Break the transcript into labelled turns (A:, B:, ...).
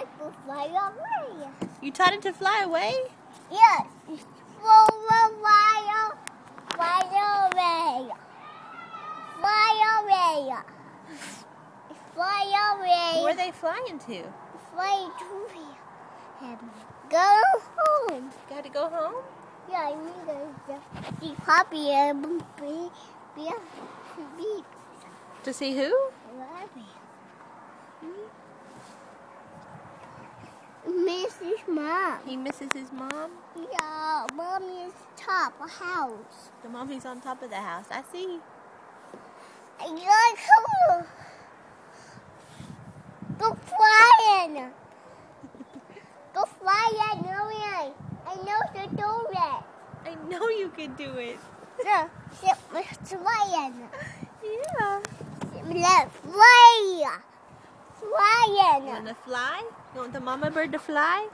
A: like to fly away.
B: You taught it to fly away?
A: Yes. Fly away. Fly away. Fly away. Fly away.
B: Where are they flying to?
A: Fly to him. Go home.
B: Got to go home?
A: Yeah, I need to see Poppy and be.
B: To see who?
A: Mrs. Mom.
B: He misses his mom?
A: Yeah, Mommy's top of house.
B: The mommy's on top of the house. I see.
A: Come. Go flying. Go flying, Marianne. I know to do it.
B: I know you can do it.
A: Yeah, flying.
B: Yeah.
A: Let's fly. Flying.
B: You want to fly? You want the mama bird to fly?